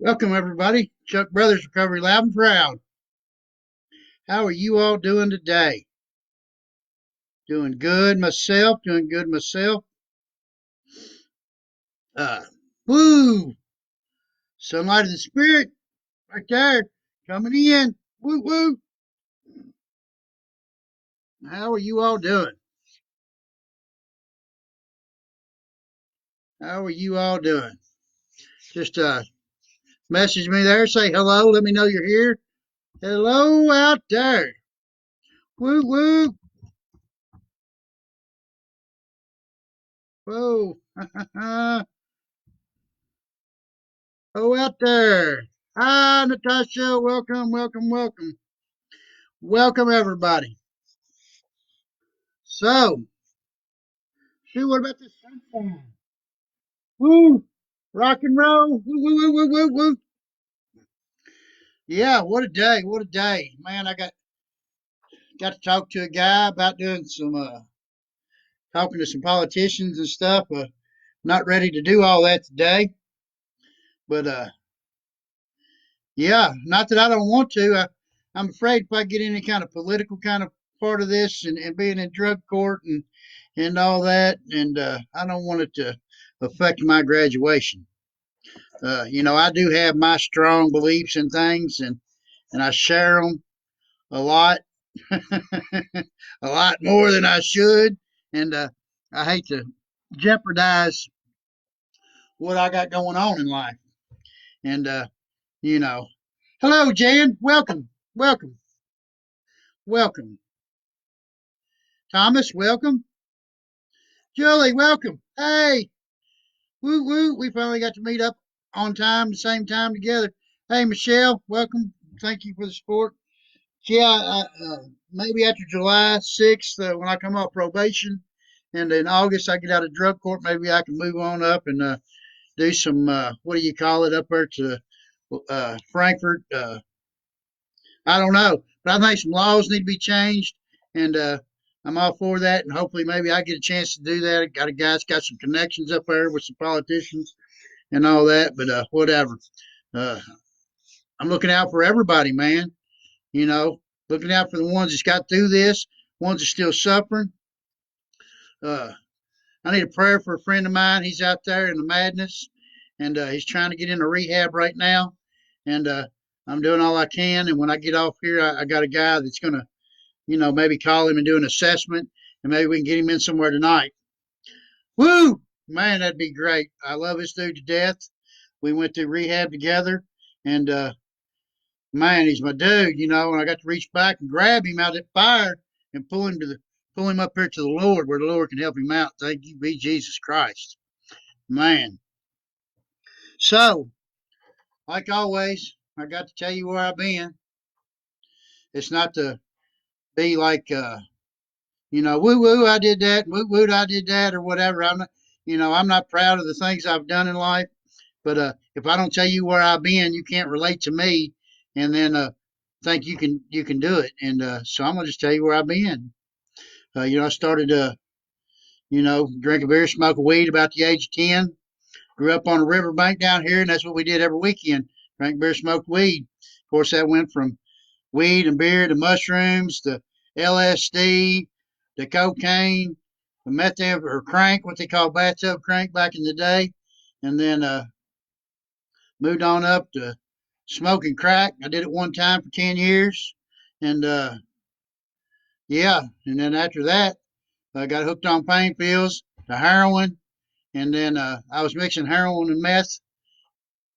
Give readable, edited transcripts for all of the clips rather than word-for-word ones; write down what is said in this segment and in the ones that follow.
Welcome, everybody. Chuck Brothers Recovery Loud and Proud. How are you all doing today? Doing good myself. Doing good myself. Uh, woo! Sunlight of the Spirit, right there, coming in. Woo woo! How are you all doing? How are you all doing? Just message me there. Say hello. Let me know you're here. Hello out there. Woo woo! Whoa! Oh, out there. Hi, Natasha. Welcome, welcome, welcome. Welcome, everybody. So, shoot, what about this sunshine? Woo! Rock and roll. Woo, woo, woo, woo, woo, woo. Yeah, what a day. What a day. Man, I got to talk to a guy about doing some talking to some politicians and stuff. Not ready to do all that today. But yeah, not that I don't want to. I'm afraid if I get any kind of political kind of part of this and being in drug court and all that, and I don't want it to affect my graduation. I do have my strong beliefs and things, and I share them a lot, a lot more than I should, and I hate to jeopardize what I got going on in life. And you know, hello, Jan, welcome, welcome, welcome, Thomas, welcome, Julie, welcome. Hey, woo woo, we finally got to meet up on time, the same time together. Hey, Michelle, welcome. Thank you for the support. Yeah, maybe after July 6th, when I come off probation, and in August I get out of drug court, maybe I can move on up and do some, what do you call it, up there to Frankfurt. I don't know, but I think some laws need to be changed, and I'm all for that. And hopefully, maybe I get a chance to do that. I got a guy's got some connections up there with some politicians and all that, but whatever. Uh, I'm looking out for everybody, man. You know, looking out for the ones that's got through this, ones that are still suffering. Uh, I need a prayer for a friend of mine. He's out there in the madness, and he's trying to get into rehab right now. And I'm doing all I can. And when I get off here, I got a guy that's going to, maybe call him and do an assessment, and maybe we can get him in somewhere tonight. Woo! Man, that'd be great. I love this dude to death. We went through rehab together, and man, he's my dude, and I got to reach back and grab him out of that fire and pull him up here to the Lord where the Lord can help him out. Thank you be Jesus Christ. Man. So, like always, I got to tell you where I've been. It's not to be like woo woo, I did that, woo woo, I did that, or whatever. I'm not proud of the things I've done in life. But if I don't tell you where I've been, you can't relate to me, and then think you can do it. And so I'm gonna just tell you where I've been. I started drinking beer, smoking weed about the age of 10. Grew up on a riverbank down here, and that's what we did every weekend: drank beer, smoked weed. Of course, that went from weed and beer to mushrooms to LSD to cocaine, the meth or crank, what they call bathtub crank back in the day, and then moved on up to smoking crack. I did it one time for 10 years. And yeah, and then after that, I got hooked on pain pills, to heroin. And then I was mixing heroin and meth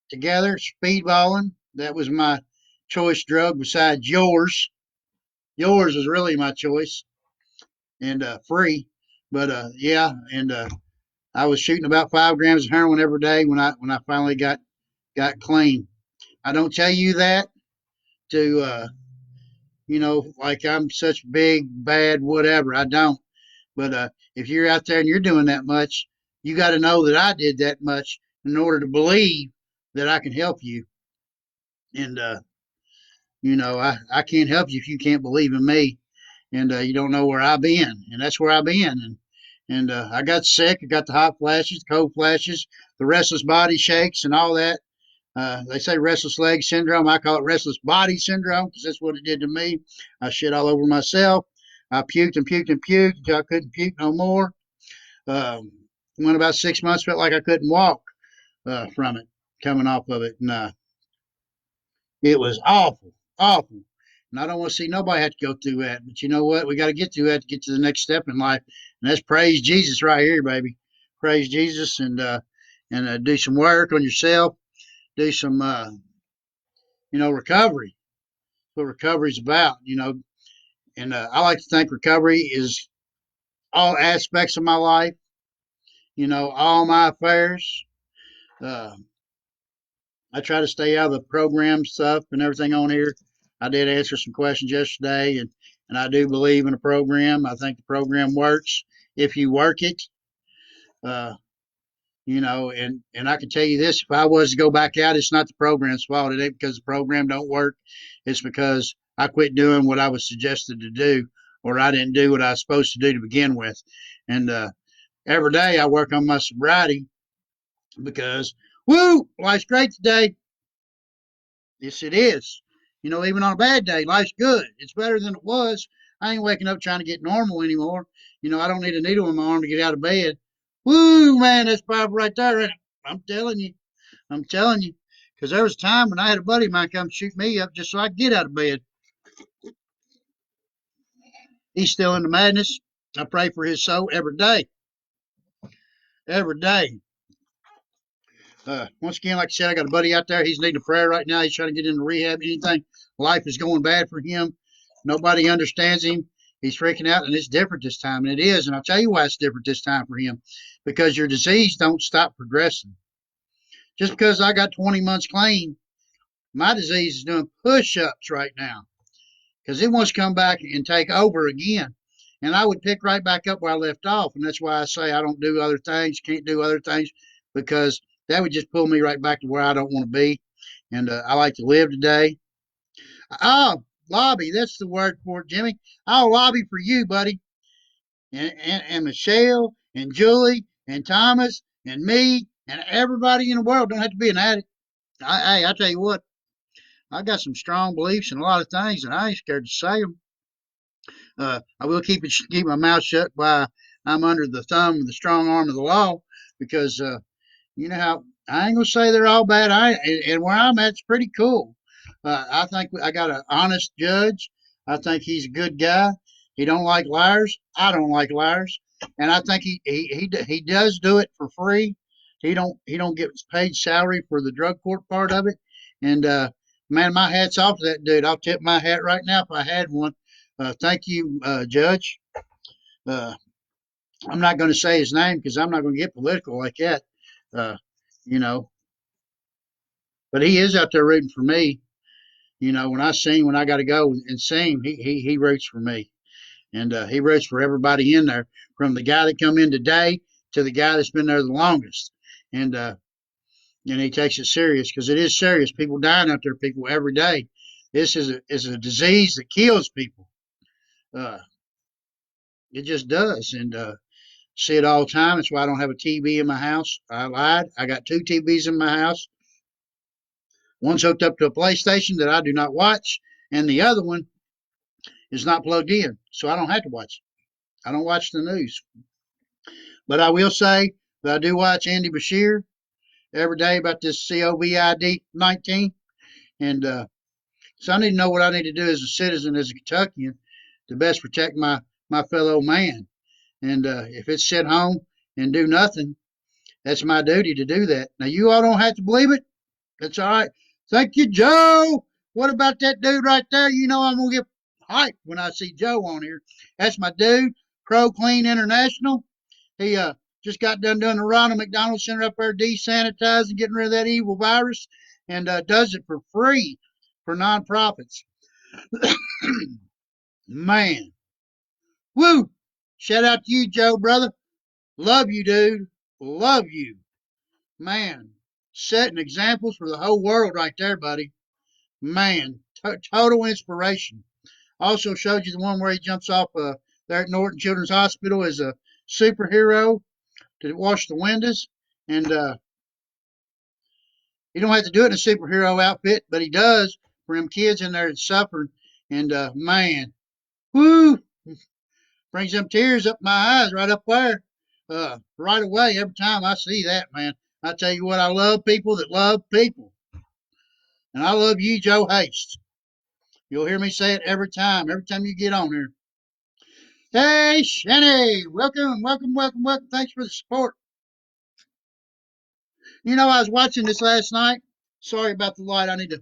together, speedballing. That was my choice drug besides yours. Yours was really my choice and free. But yeah, and I was shooting about 5 grams of heroin every day when I finally got clean. I don't tell you that to like I'm such big, bad, whatever. I don't. But if you're out there and you're doing that much, you got to know that I did that much in order to believe that I can help you. And, I can't help you if you can't believe in me and you don't know where I've been. And that's where I've been. And I got sick. I got the hot flashes, the cold flashes, the restless body shakes, and all that. They say restless leg syndrome. I call it restless body syndrome because that's what it did to me. I shit all over myself. I puked and puked and puked until I couldn't puke no more. Um, Went about 6 months, felt like I couldn't walk from it, coming off of it. And it was awful, awful. And I don't want to see nobody have to go through that. But you know what? We got to get through that to get to the next step in life. And that's praise Jesus right here, baby. Praise Jesus and do some work on yourself. Do some, recovery. What recovery's about, And I like to think recovery is all aspects of my life, all my affairs. Uh, I try to stay out of the program stuff and everything on here. I did answer some questions yesterday, and I do believe in a program. I think the program works if you work it. Uh, and I can tell you this: if I was to go back out, it's not the program's fault. It ain't because the program don't work. It's because I quit doing what I was suggested to do, or I didn't do what I was supposed to do to begin with. And every day I work on my sobriety because, woo, life's great today. Yes, it is. Even on a bad day, life's good. It's better than it was. I ain't waking up trying to get normal anymore. I don't need a needle in my arm to get out of bed. Woo, man, that's powerful right there. I'm telling you. I'm telling you. Because there was a time when I had a buddy of mine come shoot me up just so I could get out of bed. He's still in the madness. I pray for his soul every day. Every day. Once again, like I said, I got a buddy out there. He's needing a prayer right now. He's trying to get into rehab. Anything. Life is going bad for him. Nobody understands him. He's freaking out, and it's different this time, and it is. And I'll tell you why it's different this time for him, because your disease don't stop progressing. Just because I got 20 months clean, my disease is doing push-ups right now because it wants to come back and take over again. And I would pick right back up where I left off. And that's why I say I don't do other things, can't do other things, because that would just pull me right back to where I don't want to be. And I like to live today. Oh, lobby. That's the word for it, Jimmy. I'll lobby for you, buddy. And Michelle and Julie and Thomas and me and everybody in the world don't have to be an addict. I tell you what, I got some strong beliefs in a lot of things, and I ain't scared to say them. I will keep my mouth shut while I'm under the thumb of the strong arm of the law, because you know how I ain't gonna say they're all bad. And where I'm at, it's pretty cool. I think I got an honest judge. I think he's a good guy. He don't like liars. I don't like liars, and I think he does do it for free. He don't get paid salary for the drug court part of it. And man, my hat's off to that dude. I'll tip my hat right now if I had one. Thank you, Judge. Uh, I'm not going to say his name because I'm not going to get political like that. Uh, you know, but he is out there rooting for me. When I sing, when I got to go and sing, he roots for me, and he roots for everybody in there, from the guy that come in today to the guy that's been there the longest, and he takes it serious because it is serious. People dying out there, people every day. This is a disease that kills people. Uh, it just does, and see it all the time. That's why I don't have a TV in my house. I lied. I got two TVs in my house. One's hooked up to a PlayStation that I do not watch, and the other one is not plugged in, so I don't have to watch it. I don't watch the news. But I will say that I do watch Andy Bashir every day about this COVID 19, and so I need to know what I need to do as a citizen, as a Kentuckian, to best protect my fellow man. And if it's sit home and do nothing, that's my duty to do that. Now, you all don't have to believe it. That's all right. Thank you, Joe. What about that dude right there? I'm going to get hyped when I see Joe on here. That's my dude, Pro Clean International. He just got done doing the Ronald McDonald Center up there, desanitizing, getting rid of that evil virus, and does it for free for nonprofits. Man, woo! Shout out to you, Joe, brother. Love you, dude. Love you. Man, setting examples for the whole world right there, buddy. Man, total inspiration. Also showed you the one where he jumps off there at Norton Children's Hospital as a superhero to wash the windows. And He don't have to do it in a superhero outfit, but he does for them kids in there that's suffering. And man, whoo, brings them tears up my eyes right up there. Right away every time I see that, man. I tell you what, I love people that love people. And I love you, Joe Haste. You'll hear me say it every time you get on here. Hey, Shanny, welcome, welcome, welcome, welcome. Thanks for the support. You know, I was watching this last night. Sorry about the light. I need to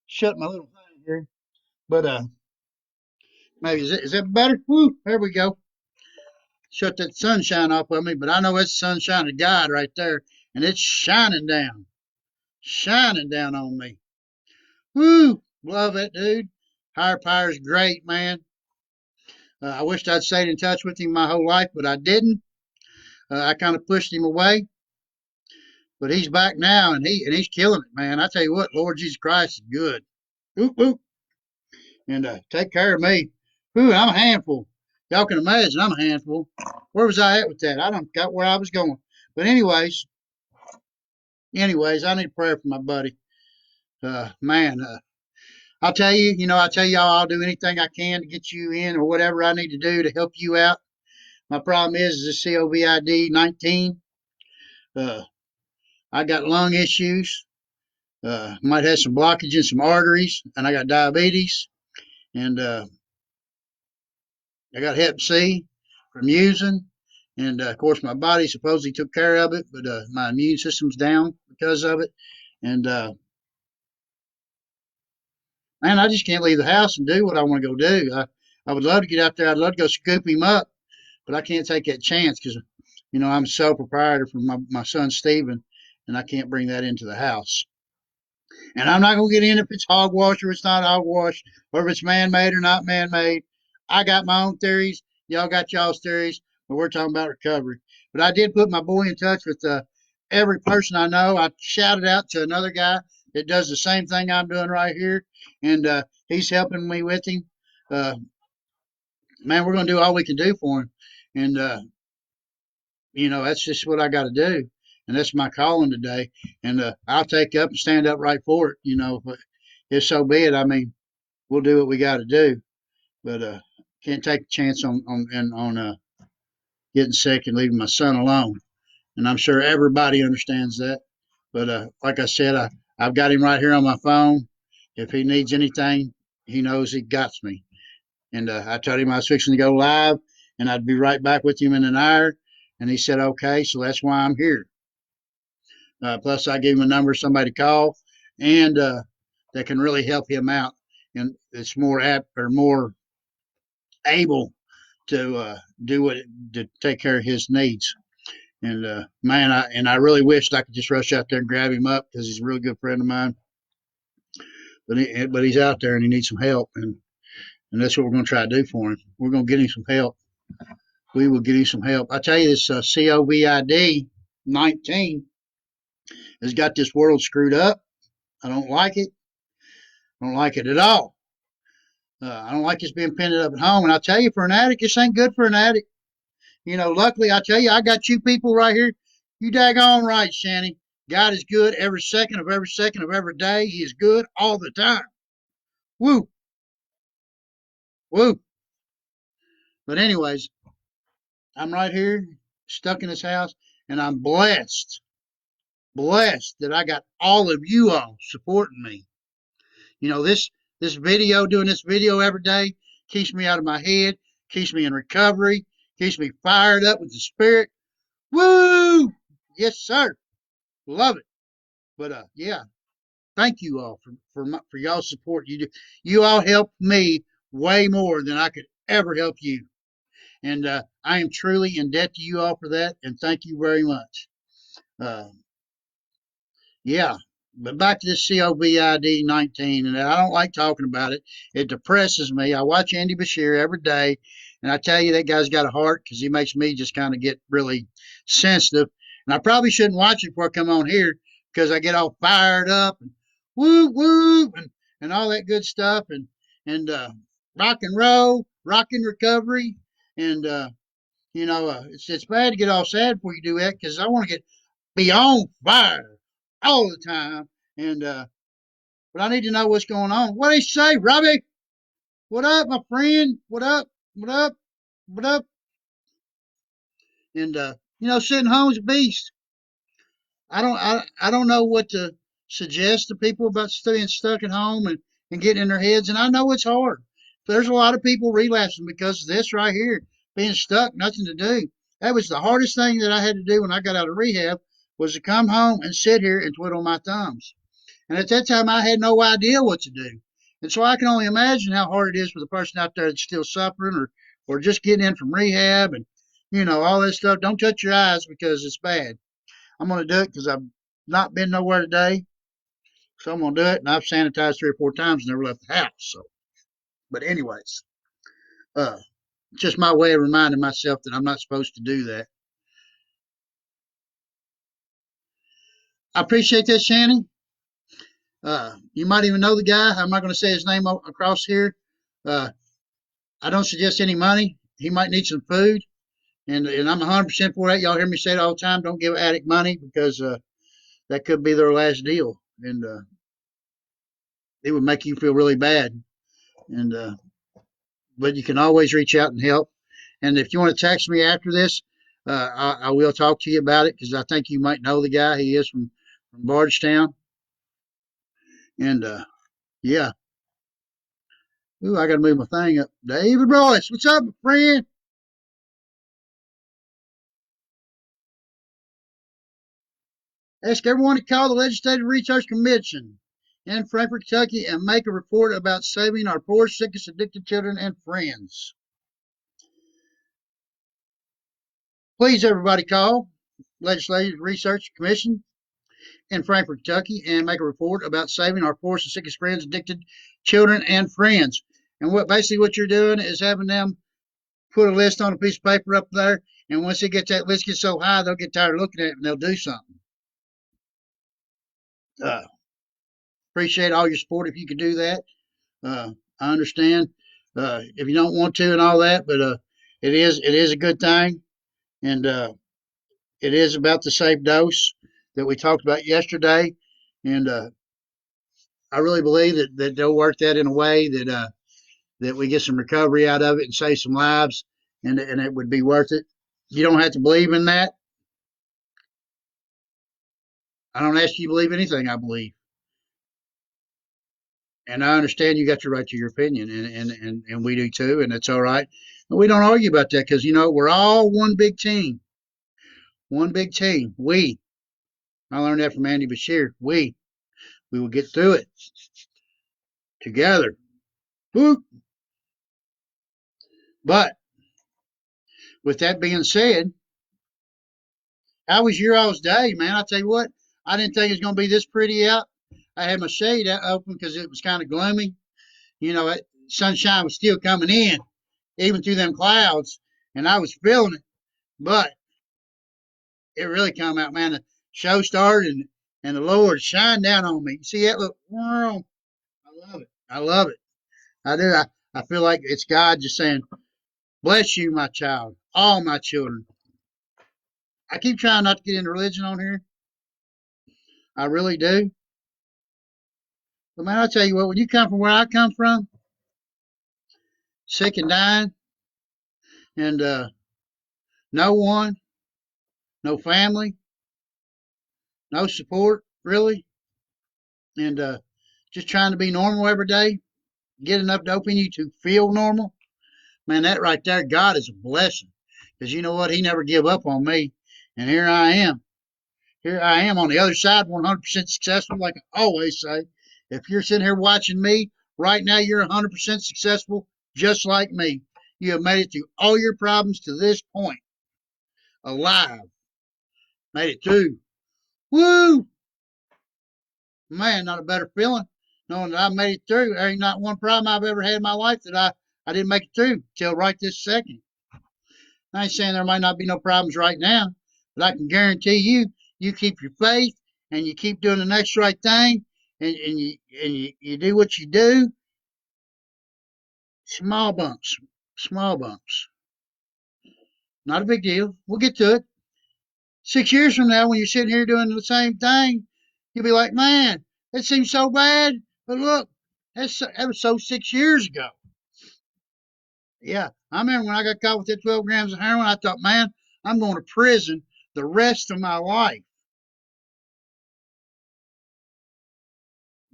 shut my little thing here. But maybe is that better? Woo, there we go. Shut that sunshine off of me, but I know it's sunshine of God right there, and it's shining down on me. Woo, love it, dude. Higher power's great, man. I wished I'd stayed in touch with him my whole life, but I didn't. I kind of pushed him away, but he's back now, and he's killing it, man. I tell you what, Lord Jesus Christ is good. Oop, oop. And take care of me. Ooh, I'm a handful. Y'all can imagine I'm a handful. Where was I at with that? I don't got where I was going. But anyways, I need prayer for my buddy. Man, I'll tell you, I tell y'all I'll do anything I can to get you in or whatever I need to do to help you out. My problem is this COVID 19. Uh, I got lung issues. Might have some blockage in some arteries, and I got diabetes, and I got Hep C from using, and of course my body supposedly took care of it, but my immune system's down because of it, and man, I just can't leave the house and do what I want to go do. I would love to get out there. I'd love to go scoop him up, but I can't take that chance because I'm a sole proprietor for my son Steven, and I can't bring that into the house. And I'm not going to get in if it's hogwash or it's not hogwash, or if it's man made or not man made. I got my own theories. Y'all got y'all's theories, but we're talking about recovery. But I did put my boy in touch with every person I know. I shouted out to another guy that does the same thing I'm doing right here, and he's helping me with him. Uh, man, we're going to do all we can do for him. And, that's just what I got to do. And that's my calling today. And I'll take up and stand up right for it, but if so be it, I mean, we'll do what we got to do. But can't take a chance on getting sick and leaving my son alone. And I'm sure everybody understands that. But like I said, I've got him right here on my phone. If he needs anything, he knows he got me. And I told him I was fixing to go live, and I'd be right back with him in an hour. And he said, okay, so that's why I'm here. Plus, I gave him a number of somebody to call, and that can really help him out, and it's more apt or more able to do what to take care of his needs. And man, I really wished I could just rush out there and grab him up because he's a really good friend of mine. But he's out there and he needs some help, and that's what we're going to try to do for him. We're going to get him some help. We will get him some help. I tell you, this COVID 19 has got this world screwed up. I don't like it. I don't like it at all. I don't like this being pinned up at home. And I'll tell you, for an addict, this ain't good for an addict. Luckily, I tell you, I got you people right here. You daggone right, Shanny. God is good every second of every day. He is good all the time. Woo, woo. But anyways, I'm right here, stuck in this house, and I'm blessed that I got all of you all supporting me. This video, doing this video every day, keeps me out of my head, keeps me in recovery, keeps me fired up with the spirit. Woo! Yes, sir. Love it. But yeah, thank you all for y'all's support. You all helped me way more than I could ever help you, and I am truly in debt to you all for that. And thank you very much. Uh, yeah, but back to this COVID 19, and I don't like talking about it. It depresses me. I watch Andy Bashir every day, and I tell you that guy's got a heart because he makes me just kind of get really sensitive. And I probably shouldn't watch it before I come on here because I get all fired up and woo woo and all that good stuff and rock and roll, rock and recovery, and it's bad to get all sad before you do that because I want to get be on fire all the time And but I need to know what's going on. What did he say, Robbie? What up, my friend? What up? What up? What up? And sitting home is a beast. I don't know what to suggest to people about staying stuck at home and getting in their heads. And I know it's hard. There's a lot of people relapsing because of this right here, being stuck, nothing to do. That was the hardest thing that I had to do when I got out of rehab was to come home and sit here and twiddle my thumbs. And at that time, I had no idea what to do. And so I can only imagine how hard it is for the person out there that's still suffering or just getting in from rehab and, all that stuff. Don't touch your eyes because it's bad. I'm going to do it because I've not been nowhere today. So I'm going to do it. And I've sanitized 3 or 4 times and never left the house. So, but anyways, uh, just my way of reminding myself that I'm not supposed to do that. I appreciate that, Shannon. You might even know the guy. I'm not going to say his name across here. Uh, I don't suggest any money. He might need some food, and I'm 100% for that. Y'all hear me say it all the time. Don't give an addict money because that could be their last deal, and it would make you feel really bad. And but you can always reach out and help. And if you want to text me after this, I will talk to you about it because I think you might know the guy. He is from Bardstown, and yeah. Ooh, I got to move my thing up. David Royce, what's up, my friend? Ask everyone to call the Legislative Research Commission in Frankfort, Kentucky, and make a report about saving our poor, sickest, addicted children and friends. Please, everybody, call Legislative Research Commission in Frankfort, Kentucky, and make a report about saving our poorest and sickest friends, addicted children and friends. And what you're doing is having them put a list on a piece of paper up there, and once they get that list gets so high, they'll get tired of looking at it and they'll do something. Uh, Appreciate all your support if you could do that. I understand if you don't want to and all that, but it is a good thing, and it is about the safe dose that we talked about yesterday, and I really believe that they'll work that in a way that we get some recovery out of it and save some lives, and it would be worth it. You don't have to believe in that. I don't ask you to believe anything I believe, and I understand you got your right to your opinion, and we do too, and it's all right. And we don't argue about that because we're all one big team, one big team. I learned that from Andy Bashir. We will get through it together. Woo! But with that being said, how was your all's day, man? I tell you what, I didn't think it was going to be this pretty out. I had my shade open because it was kind of gloomy. Sunshine was still coming in, even through them clouds, and I was feeling it. But it really come out, man. The show started, and the Lord shined down on me. You see that look? I love it. I love it. I do. I feel like it's God just saying, "Bless you, my child, all my children." I keep trying not to get into religion on here. I really do. But man, I tell you what, when you come from where I come from, sick and dying, and no one, no family, no support, really, and just trying to be normal every day, get enough dope in you to feel normal, man, that right there, God is a blessing. Because you know what? He never give up on me. And here I am. Here I am on the other side, 100% successful, like I always say. If you're sitting here watching me right now, you're 100% successful, just like me. You have made it through all your problems to this point, alive. Made it through. Woo! Man, not a better feeling knowing that I made it through. There ain't not one problem I've ever had in my life that I didn't make it through till right this second. I ain't saying there might not be no problems right now, but I can guarantee you keep your faith and you keep doing the next right thing, and you do what you do. Small bumps, small bumps, not a big deal. We'll get to it. 6 years from now, when you're sitting here doing the same thing, you'll be like, man, It seems so bad, but look, that was so 6 years ago. Yeah, I remember when I got caught with that 12 grams of heroin. I thought, man, I'm going to prison the rest of my life.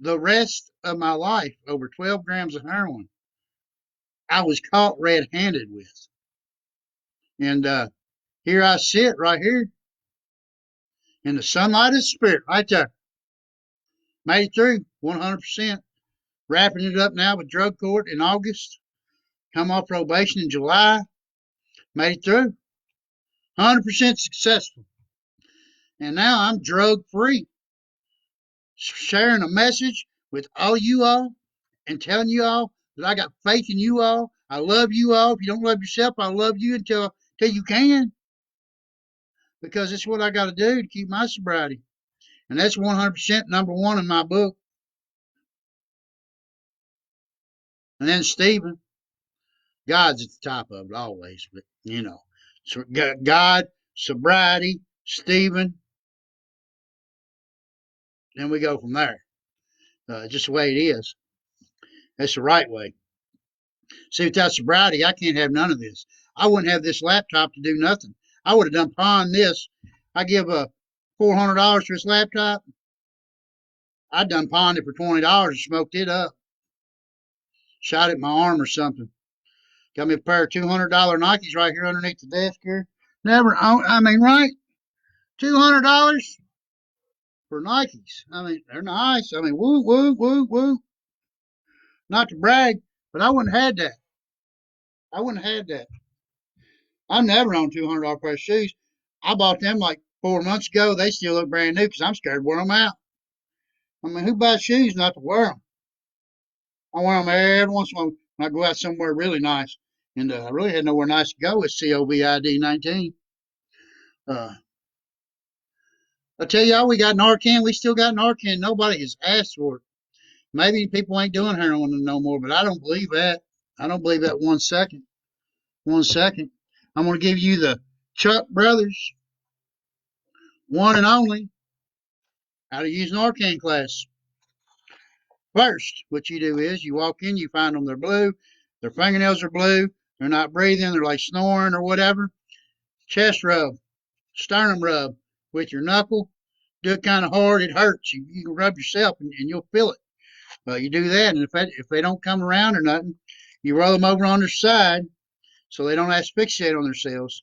The rest of my life over 12 grams of heroin. I was caught red-handed with, and here I sit right here in the sunlight of the spirit, right there. Made it through 100%. Wrapping it up now with drug court in August. Come off probation in July. Made it through. 100% successful. And now I'm drug free. Sharing a message with all you all and telling you all that I got faith in you all. I love you all. If you don't love yourself, I love you until you can. Because it's what I got to do to keep my sobriety. And that's 100% number one in my book. And then Stephen, God's at the top of it always, but so God, sobriety, Stephen, then we go from there. Just the way it is. That's the right way. See, without sobriety, I can't have none of this. I wouldn't have this laptop to do nothing. I would have done pawned this. I give $400 for this laptop. I done pawned it for $20 and smoked it up. Shot at my arm or something. Got me a pair of $200 Nikes right here underneath the desk here. Never, I mean, right? $200 for Nikes. I mean, they're nice. I mean, woo, woo, woo, woo. Not to brag, but I wouldn't have had that. I wouldn't have had that. I never owned $200 pair of shoes. I bought them like 4 months ago. They still look brand new because I'm scared to wear them out. I mean, who buys shoes not to wear them? I wear them every once in a while when I go out somewhere really nice. And I really had nowhere nice to go with COVID-19. I tell y'all, we got Narcan. We still got Narcan. Nobody has asked for it. Maybe people ain't doing heroin no more, but I don't believe that. I don't believe that 1 second. 1 second. I'm going to give you the Chuck Brothers one and only how to use Narcan class. First, what you do is you walk in, you find them, they're blue, their fingernails are blue, they're not breathing, they're like snoring or whatever. Chest rub, sternum rub with your knuckle. Do it kind of hard, it hurts. You can rub yourself and you'll feel it. You do that, and if they don't come around or nothing, you roll them over on their side so they don't asphyxiate on themselves.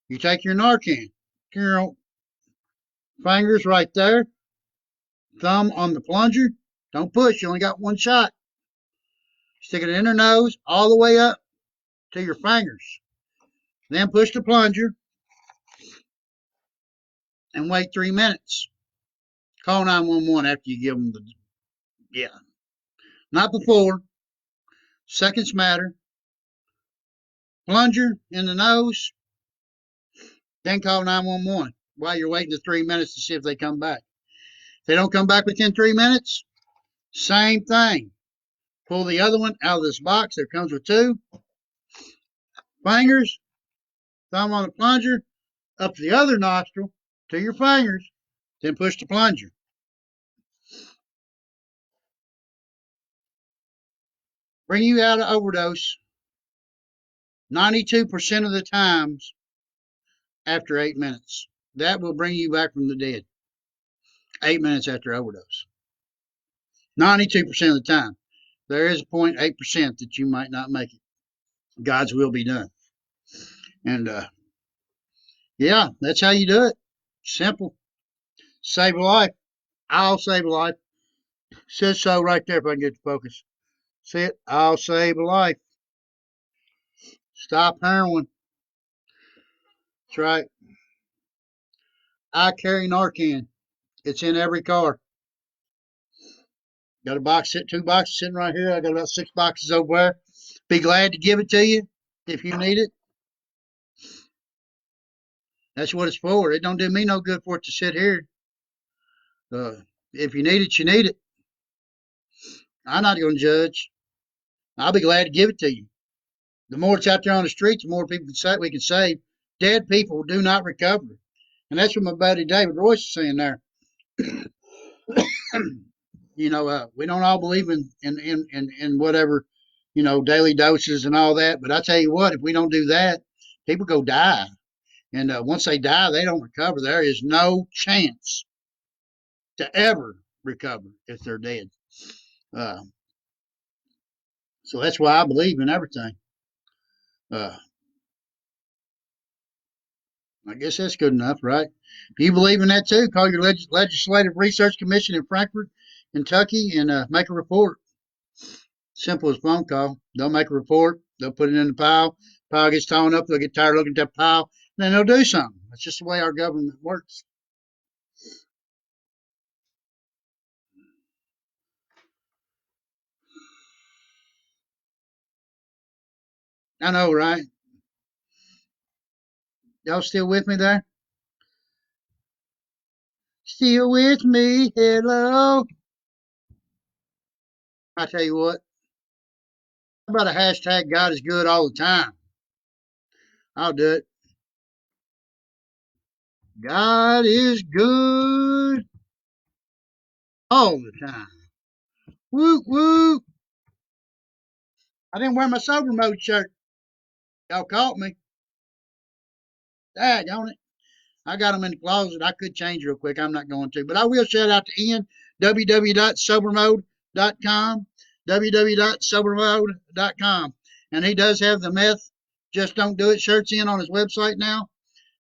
You take your Narcan, your fingers right there, thumb on the plunger. Don't push, you only got one shot. Stick it in their nose all the way up to your fingers. Then push the plunger and wait 3 minutes. Call 911 after you give them yeah. Not before. Seconds matter. Plunger in the nose, then call 911 while you're waiting the 3 minutes to see if they come back. If they don't come back within 3 minutes, same thing. Pull the other one out of this box that comes with two fingers, thumb on the plunger, up the other nostril to your fingers, then push the plunger. Bring you out of overdose 92% of the times after 8 minutes. That will bring you back from the dead. 8 minutes after overdose. 92% of the time. There is 0.8% that you might not make it. God's will be done. And yeah, that's how you do it. Simple. Save a life. I'll save a life. Says so right there if I can get the focus. See it? I'll save a life. Stop heroin. That's right. I carry Narcan. It's in every car. Got a box, 2 boxes sitting right here. I got about 6 boxes over there. Be glad to give it to you if you need it. That's what it's for. It don't do me no good for it to sit here. If you need it, you need it. I'm not going to judge. I'll be glad to give it to you. The more it's out there on the streets, the more people we can save. Dead people do not recover. And that's what my buddy David Royce is saying there. We don't all believe in whatever, daily doses and all that. But I tell you what, if we don't do that, people go die. And once they die, they don't recover. There is no chance to ever recover if they're dead. Uh, so that's why I believe in everything. Uh, I guess that's good enough, right? If you believe in that too, call your legislative research commission in Frankfort, Kentucky, and make a report. Simple as phone call. They'll make a report. They'll put it in the pile. Pile gets torn up. They'll get tired of looking at that pile. And then they'll do something. That's just the way our government works. I know, right? Y'all still with me there? Still with me? Hello. I tell you what. How about a hashtag God is good all the time? I'll do it. God is good all the time. Woo woo. I didn't wear my sober mode shirt. Y'all caught me. Daggone it. I got them in the closet. I could change real quick. I'm not going to. But I will shout out to Ian, www.sobermode.com, www.sobermode.com. And he does have the meth. Just don't do it. Shirts in on his website now.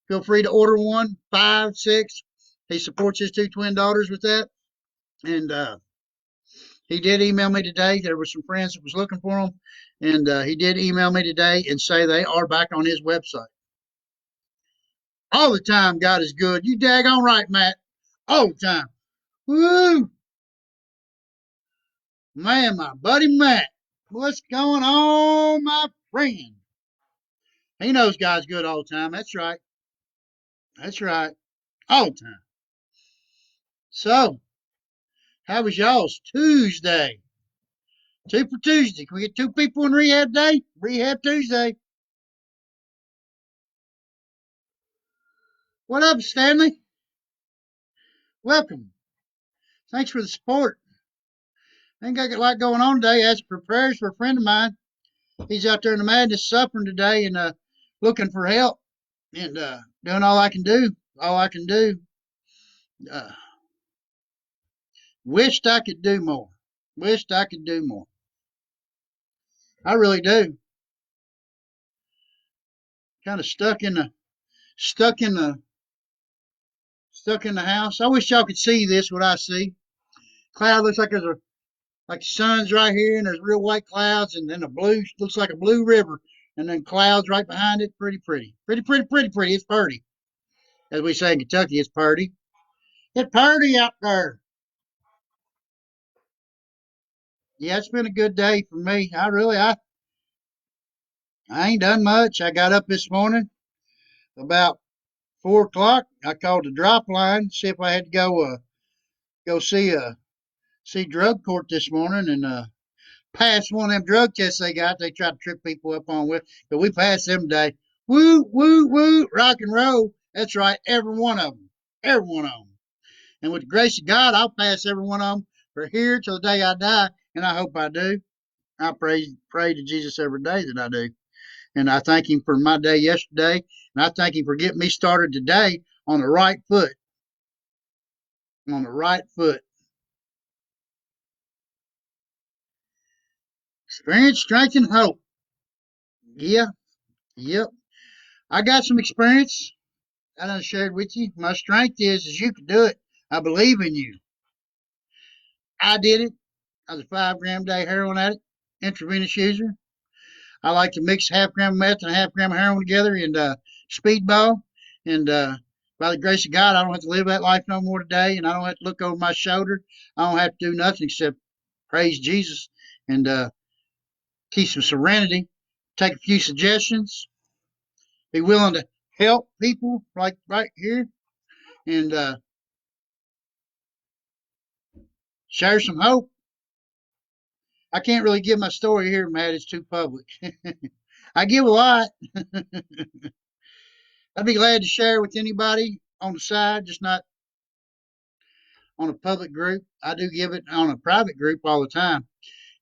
Feel free to order one, 5, 6. He supports his two twin daughters with that. And he did email me today. There were some friends that was looking for him. And he did email me today and say they are back on his website. All the time, God is good. You daggone right, Matt. All the time. Woo! Man, my buddy Matt. What's going on, my friend? He knows God's good all the time. That's right. That's right. All the time. So, how was y'all's Tuesday? Two for Tuesday. Can we get two people in rehab day? Rehab Tuesday. What up, Stanley? Welcome. Thanks for the support. Ain't got a lot going on today. As for prayers for a friend of mine. He's out there in the madness suffering today and looking for help and doing all I can do. All I can do. Uh, wished I could do more. Wished I could do more. I really do. Kind of stuck in the stuck in the house. I wish y'all could see this. What I see. Cloud looks like there's a like the sun's right here, and there's real white clouds, and then a blue looks like a blue river, and then clouds right behind it. Pretty, pretty, pretty, pretty, pretty, pretty. It's pretty, as we say in Kentucky. It's pretty. It's pretty out there. Yeah, it's been a good day for me. I ain't done much. I got up this morning about 4 o'clock. I called the drop line, see if I had to go see drug court this morning and pass one of them drug tests they got. They try to trip people up on with, but we passed them today. Woo woo woo, rock and roll. That's right, every one of them, every one of them. And with the grace of God, I'll pass every one of them for here till the day I die, and I hope I do. I pray to Jesus every day that I do. And I thank him for my day yesterday. And I thank him for getting me started today on the right foot. On the right foot. Experience, strength, and hope. Yeah, yep. I got some experience. I done shared with you. My strength is you can do it. I believe in you. I did it. I was a 5 gram a day heroin addict, intravenous user. I like to mix half gram of meth and a half gram of heroin together and speedball. And by the grace of God, I don't have to live that life no more today. And I don't have to look over my shoulder. I don't have to do nothing except praise Jesus and keep some serenity, take a few suggestions, be willing to help people like right here, and share some hope. I can't really give my story here, Matt. It's too public. I give a lot. I'd be glad to share with anybody on the side, just not on a public group. I do give it on a private group all the time,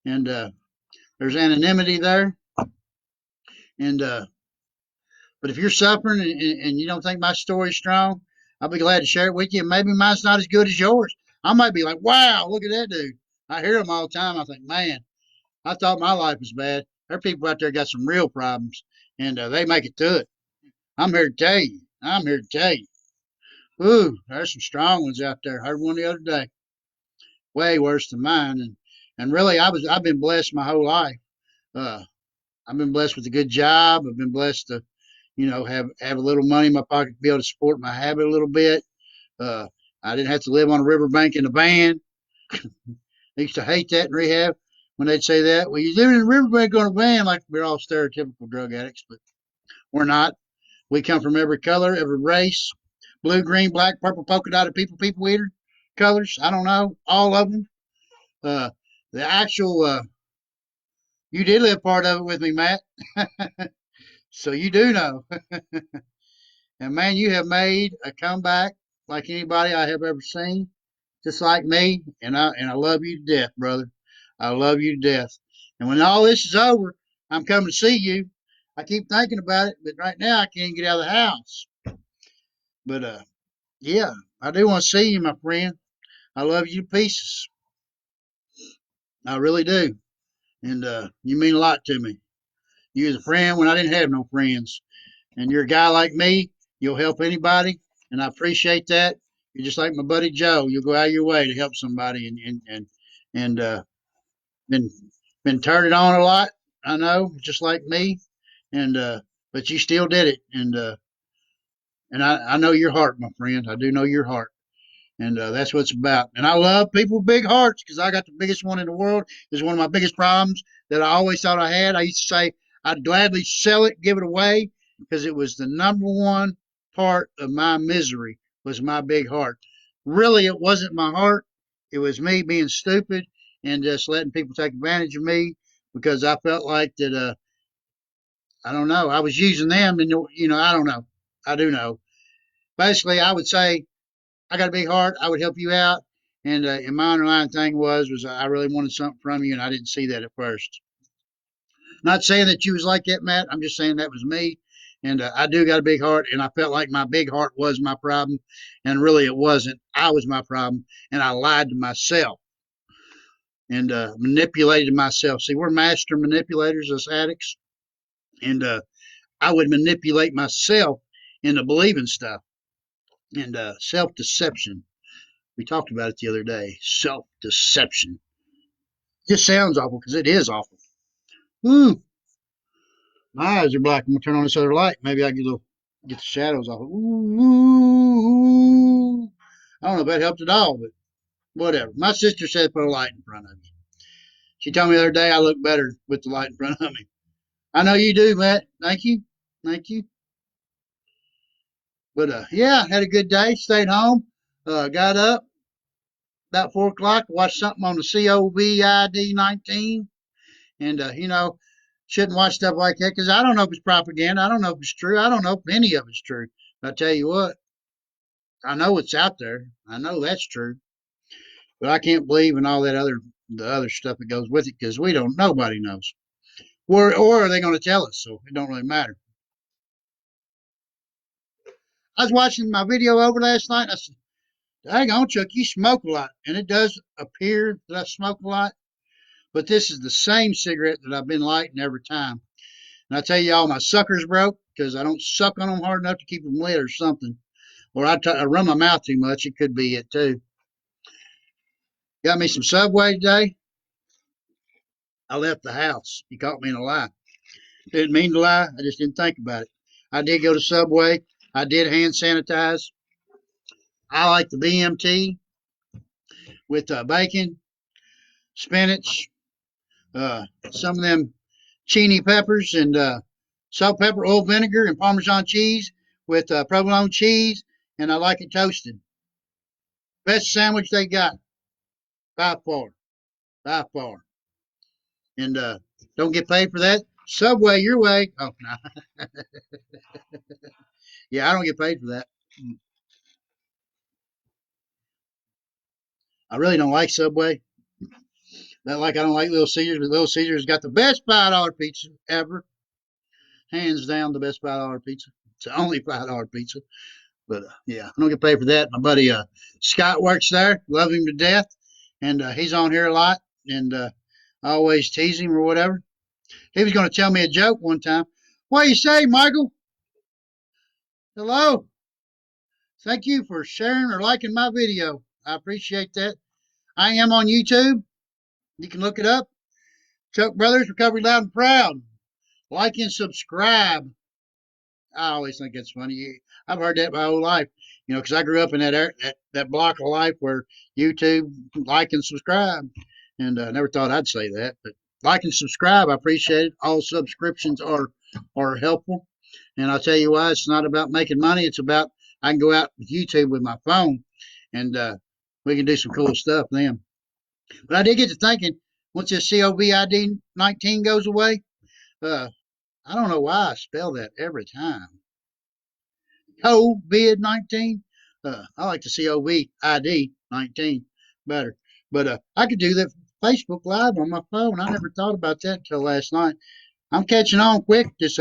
and there's anonymity there. And but if you're suffering and you don't think my story's strong, I'll be glad to share it with you. Maybe mine's not as good as yours. I might be like, wow, look at that dude. I hear them all the time. I think, man, I thought my life was bad. There are people out there got some real problems, and they make it through it. I'm here to tell you. I'm here to tell you. Ooh, there's some strong ones out there. I heard one the other day, way worse than mine, and really, I've been blessed my whole life. Uh, I've been blessed with a good job. I've been blessed to, have a little money in my pocket to be able to support my habit a little bit. Uh, I didn't have to live on a riverbank in a van. I used to hate that in rehab when they'd say that. Well, you live in a riverbank on a van, like we're all stereotypical drug addicts, but we're not. We come from every color, every race, blue, green, black, purple, polka dotted people eater colors. I don't know, all of them. Uh, the actual, you did live part of it with me, Matt. So you do know. And man, you have made a comeback like anybody I have ever seen, just like me. And I love you to death, brother. I love you to death. And when all this is over, I'm coming to see you. I keep thinking about it, but right now I can't get out of the house. But yeah, I do want to see you, my friend. I love you to pieces. I really do. And you mean a lot to me. You was a friend when I didn't have no friends. And you're a guy like me. You'll help anybody, and I appreciate that. You're just like my buddy Joe. You'll go out of your way to help somebody, and been been turning on a lot. I know, just like me, and but you still did it, and I know your heart, my friend. I do know your heart. And that's what it's about. And I love people with big hearts because I got the biggest one in the world. It's one of my biggest problems that I always thought I had. I used to say I'd gladly sell it, give it away, because it was the number one part of my misery was my big heart. Really, it wasn't my heart. It was me being stupid and just letting people take advantage of me because I felt like that. I don't know. I was using them, and I don't know. I do know. Basically, I would say I got a big heart. I would help you out. And my underlying thing was I really wanted something from you, and I didn't see that at first. Not saying that you was like that, Matt. I'm just saying that was me. And I do got a big heart, and I felt like my big heart was my problem, and really it wasn't. I was my problem, and I lied to myself and manipulated myself. See, we're master manipulators, us addicts, and I would manipulate myself into believing stuff and self deception. We talked about it the other day. Self deception. Just sounds awful because it is awful. Ooh, my eyes are black. I'm gonna turn on this other light. Maybe I get the shadows off. Ooh. I don't know if that helped at all, but whatever. My sister said put a light in front of you. She told me the other day I look better with the light in front of me. I know you do, Matt. Thank you. Thank you. But yeah, had a good day. Stayed home. Got up about 4 o'clock. Watched something on the COVID-19. And, shouldn't watch stuff like that because I don't know if it's propaganda. I don't know if it's true. I don't know if any of it's true. But I tell you what, I know it's out there. I know that's true. But I can't believe in all the other stuff that goes with it because we don't, nobody knows. Or are they going to tell us? So it don't really matter. I was watching my video over last night. And I said, hang on, Chuck, you smoke a lot. And it does appear that I smoke a lot. But this is the same cigarette that I've been lighting every time. And I tell you, all my suckers broke because I don't suck on them hard enough to keep them lit or something. Or I run my mouth too much. It could be it too. Got me some Subway today. I left the house. You caught me in a lie. Didn't mean to lie. I just didn't think about it. I did go to Subway. I did hand sanitize. I like the BMT with bacon, spinach, some of them chini peppers, and salt, pepper, oil, vinegar, and Parmesan cheese with provolone cheese. And I like it toasted. Best sandwich they got by far, by far. And don't get paid for that. Subway your way. Oh no, yeah, I don't get paid for that. I really don't like Subway. Not like I don't like Little Caesars, but Little Caesars got the best $5 pizza ever. Hands down, the best $5 pizza. It's the only $5 pizza. But yeah, I don't get paid for that. My buddy Scott works there. Love him to death. And he's on here a lot. And I always tease him or whatever. He was going to tell me a joke one time. What do you say, Michael? Hello. Thank you for sharing or liking my video. I appreciate that. I am on YouTube. You can look it up. Chuck Brothers Recovery Loud and Proud. Like and subscribe. I always think that's funny. I've heard that my whole life, because I grew up in that block of life where YouTube, like and subscribe, and I never thought I'd say that. But like and subscribe, I appreciate it. All subscriptions are helpful, and I'll tell you why. It's not about making money. It's about I can go out with YouTube with my phone, and we can do some cool stuff then. But I did get to thinking once this COVID 19 goes away. Uh, I don't know why I spell that every time. COVID 19. I like to see COVID 19 better. But I could do that Facebook Live on my phone. I never thought about that until last night. I'm catching on quick. This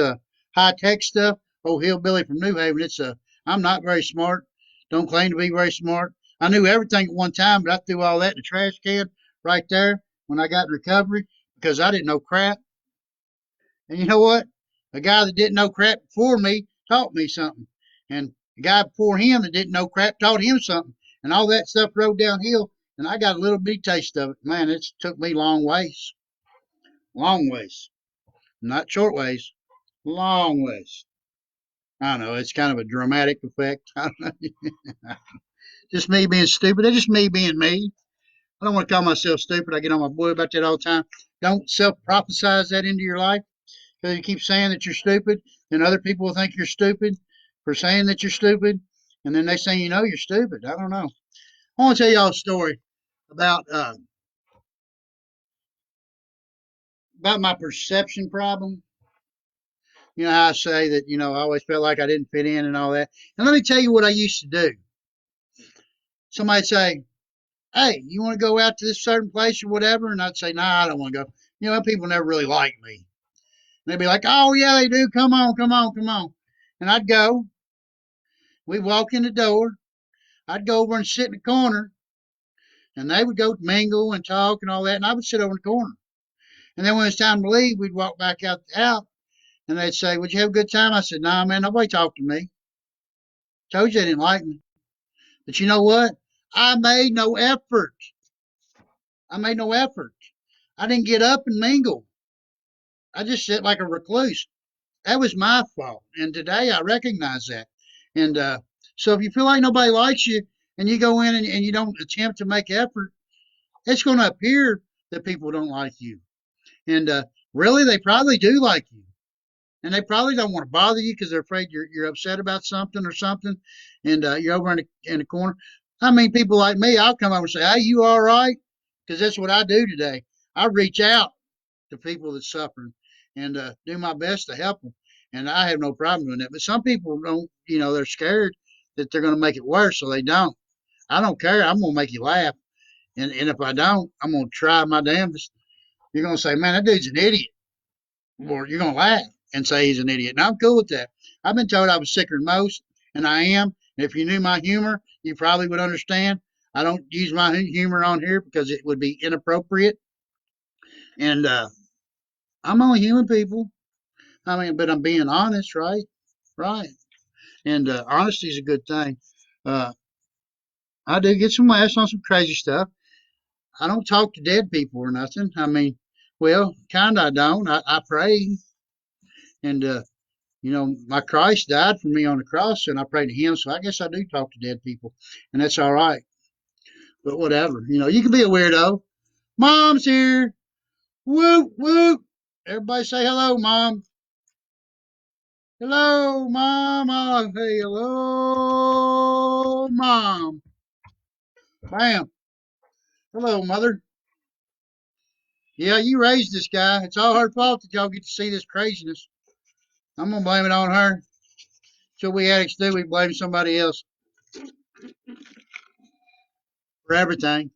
high tech stuff. Oh, hillbilly from New Haven. I'm not very smart. Don't claim to be very smart. I knew everything at one time, but I threw all that in the trash can right there when I got in recovery because I didn't know crap. And you know what? A guy that didn't know crap before me taught me something. And the guy before him that didn't know crap taught him something. And all that stuff rode downhill. And I got a little bitty taste of it. Man, it took me long ways. Long ways. Not short ways. Long ways. I don't know. It's kind of a dramatic effect. I don't know. Just me being stupid. It's just me being me. I don't want to call myself stupid. I get on my boy about that all the time. Don't self prophesize that into your life. Because you keep saying that you're stupid, then other people will think you're stupid for saying that you're stupid, and then they say you're stupid. I don't know. I want to tell y'all a story about about my perception problem. You know how I say that I always felt like I didn't fit in and all that. And let me tell you what I used to do. Somebody'd say, "Hey, you want to go out to this certain place or whatever?" And I'd say, "Nah, I don't want to go." People never really like me. And they'd be like, "Oh yeah, they do. Come on, come on, come on." And I'd go. We'd walk in the door. I'd go over and sit in the corner, and they would go mingle and talk and all that, and I would sit over in the corner. And then when it was time to leave, we'd walk back out, and they'd say, "Would you have a good time?" I said, "Nah, man, nobody talked to me. Told you they didn't like me." But you know what? I made no effort. I made no effort. I didn't get up and mingle. I just sit like a recluse. That was my fault. And today I recognize that. And so if you feel like nobody likes you and you go in and you don't attempt to make effort, it's going to appear that people don't like you. And really, they probably do like you. And they probably don't want to bother you because they're afraid you're upset about something or something. And you're over in the corner. I mean, people like me, I'll come over and say, "Hey, you all right?" Because that's what I do today. I reach out to people that's suffering and do my best to help them. And I have no problem doing that. But some people don't, they're scared that they're going to make it worse, so they don't. I don't care. I'm going to make you laugh. And if I don't, I'm going to try my damnedest. You're going to say, "Man, that dude's an idiot." Or you're going to laugh and say he's an idiot. And I'm cool with that. I've been told I was sicker than most, and I am. And if you knew my humor, you probably would understand. I don't use my humor on here because it would be inappropriate. And I'm only human, people. I mean, but I'm being honest, right? Right. And honesty is a good thing. Uh, I do get some laughs on some crazy stuff. I don't talk to dead people or nothing. I mean, well, kind of I don't. I pray. And my Christ died for me on the cross, and I pray to Him. So I guess I do talk to dead people, and that's all right. But whatever, you can be a weirdo. Mom's here. Whoop whoop. Everybody say hello, Mom. Hello, Mama. Hey, hello, Mom. Bam. Hello, Mother. Yeah, you raised this guy. It's all her fault that y'all get to see this craziness. I'm gonna blame it on her. So we addicts do. We blame somebody else for everything.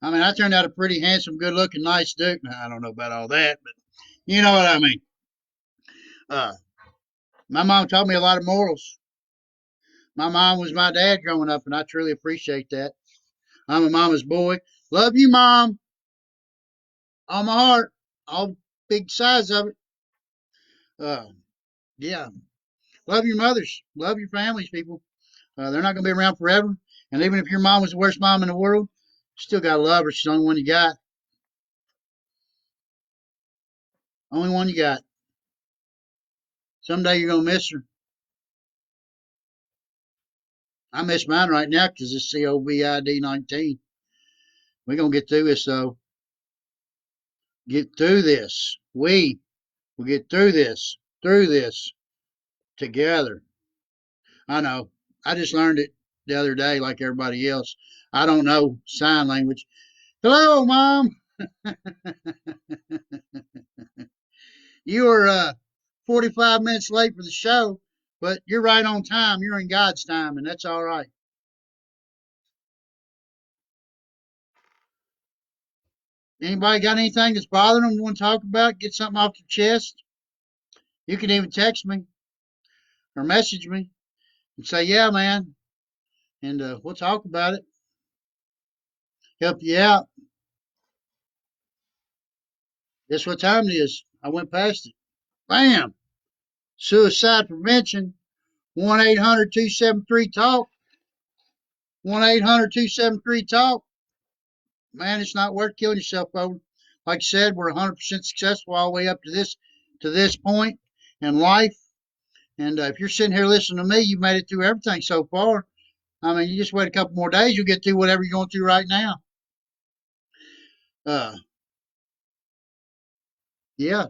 I mean, I turned out a pretty handsome, good looking, nice dude. Now, I don't know about all that, but you know what I mean. Uh, my mom taught me a lot of morals. My mom was my dad growing up, and I truly appreciate that. I'm a mama's boy. Love you, mom. All my heart. All big size of it. Uh, yeah. Love your mothers. Love your families, people. They're not going to be around forever. And even if your mom was the worst mom in the world, you still got to love her. She's the only one you got. Only one you got. Someday you're going to miss her. I miss mine right now because it's COVID-19. We're going to get through this, though. Get through this. We will get through this together. I know. I just learned it the other day, like everybody else. I don't know sign language. Hello, Mom. You were 45 minutes late for the show, but you're right on time. You're in God's time, and that's all right. Anybody got anything that's bothering them you want to talk about? Get something off your chest? You can even text me or message me and say, yeah, man, and we'll talk about it, help you out. Guess what time it is? I went past it. Bam! Suicide prevention. 1-800-273-TALK. 1-800-273-TALK. Man, it's not worth killing yourself over. Like I said, we're 100% successful all the way up to this point in life. And if you're sitting here listening to me, you've made it through everything so far. I mean, you just wait a couple more days, you'll get through whatever you're going through right now. Uh, yeah,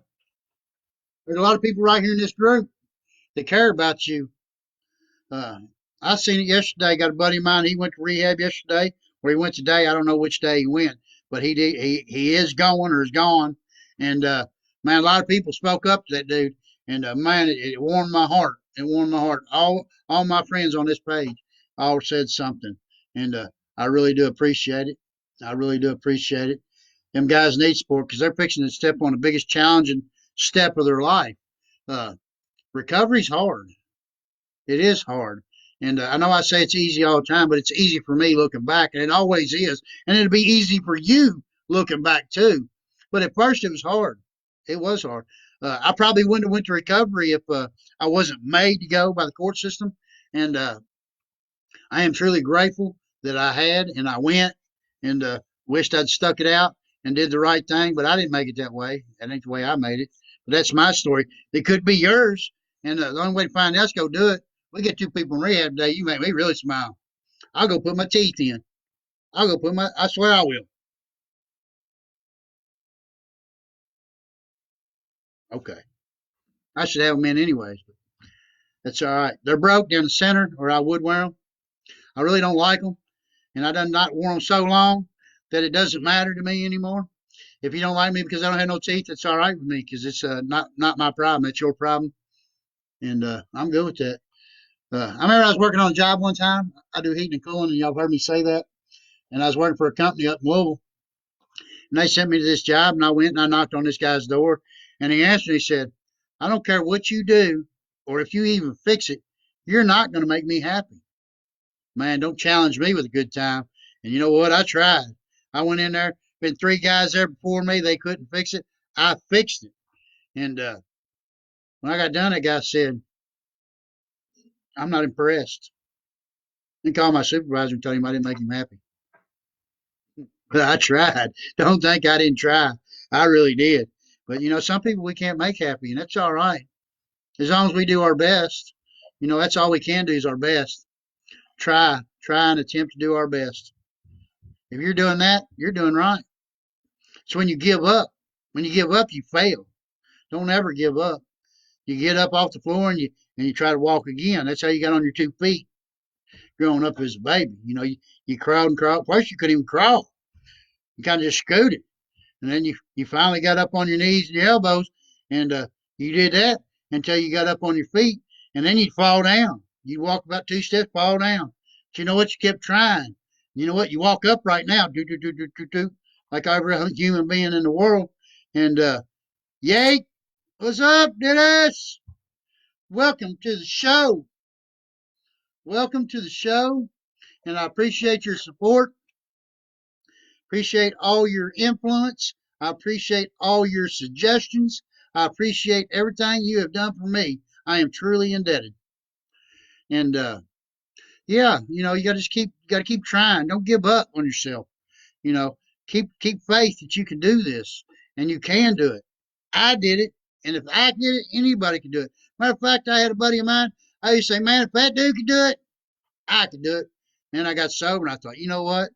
there's a lot of people right here in this group that care about you. Uh, I seen it yesterday. Got a buddy of mine. He went to rehab yesterday, or he went today. I don't know which day he went, but he did. He is going or is gone. And man, a lot of people spoke up to that dude, and man, it warmed my heart. It warmed my heart. All my friends on this page all said something, and I really do appreciate it. I really do appreciate it. Them guys need support because they're fixing to step on the biggest challenging step of their life. Uh, Recovery's hard. It is hard. And I know I say it's easy all the time, but it's easy for me looking back, and it always is. And it'll be easy for you looking back too. But at first, it was hard. It was hard. I probably wouldn't have went to recovery if I wasn't made to go by the court system. And I am truly grateful that I had and I went, and wished I'd stuck it out and did the right thing. But I didn't make it that way. That ain't the way I made it. But that's my story. It could be yours. And the only way to find out is go do it. We get two people in rehab today. You make me really smile. I'll go put my teeth in. I swear I will. Okay. I should have them in anyways. But that's all right. They're broke down the center, or I would wear them. I really don't like them. And I done not worn them so long that it doesn't matter to me anymore. If you don't like me because I don't have no teeth, it's all right with me because it's not my problem. It's your problem. And I'm good with that. I remember I was working on a job one time. I do heating and cooling, and y'all have heard me say that. And I was working for a company up in Louisville. And they sent me to this job, and I went and I knocked on this guy's door. And he answered, he said, I don't care what you do or if you even fix it, you're not going to make me happy. Man, don't challenge me with a good time. And you know what? I tried. I went in there, been three guys there before me. They couldn't fix it. I fixed it. And when I got done, that guy said, I'm not impressed. And called my supervisor and told him I didn't make him happy. But I tried. Don't think I didn't try. I really did. But some people we can't make happy, and that's all right. As long as we do our best, that's all we can do is our best. Try and attempt to do our best. If you're doing that, you're doing right. It's when you give up. When you give up, you fail. Don't ever give up. You get up off the floor and you try to walk again. That's how you got on your 2 feet growing up as a baby. You crawled and crawled. First, you couldn't even crawl. You kind of just scooted. And then you finally got up on your knees and your elbows, and you did that until you got up on your feet, and then you'd fall down. You'd walk about 2 steps, fall down. But you know what? You kept trying. You know what? You walk up right now, do do do do do do, like every human being in the world, and yay, what's up, Dennis? Welcome to the show. Welcome to the show, and I appreciate your support. Appreciate all your influence. I appreciate all your suggestions. I appreciate everything you have done for me. I am truly indebted. And yeah, you got to keep trying. Don't give up on yourself. You know, keep faith that you can do this and you can do it. I did it, and if I did it, anybody can do it. Matter of fact, I had a buddy of mine. I used to say, "Man, if that dude could do it, I could do it." And I got sober, and I thought, you know what?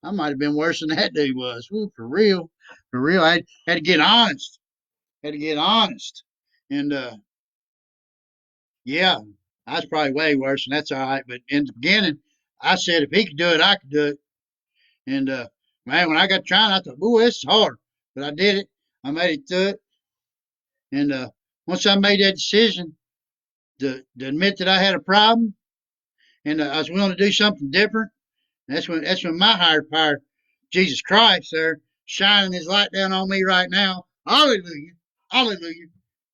I might have been worse than that dude was. Ooh, for real, for real. I had to get honest. Had to get honest, and yeah, I was probably way worse, and that's all right. But in the beginning, I said if he could do it, I could do it. And man, when I got trying, I thought, "Ooh, it's hard," but I did it. I made it through it, and once I made that decision to admit that I had a problem, and I was willing to do something different, that's when my higher power, Jesus Christ, there shining His light down on me right now. Hallelujah, hallelujah.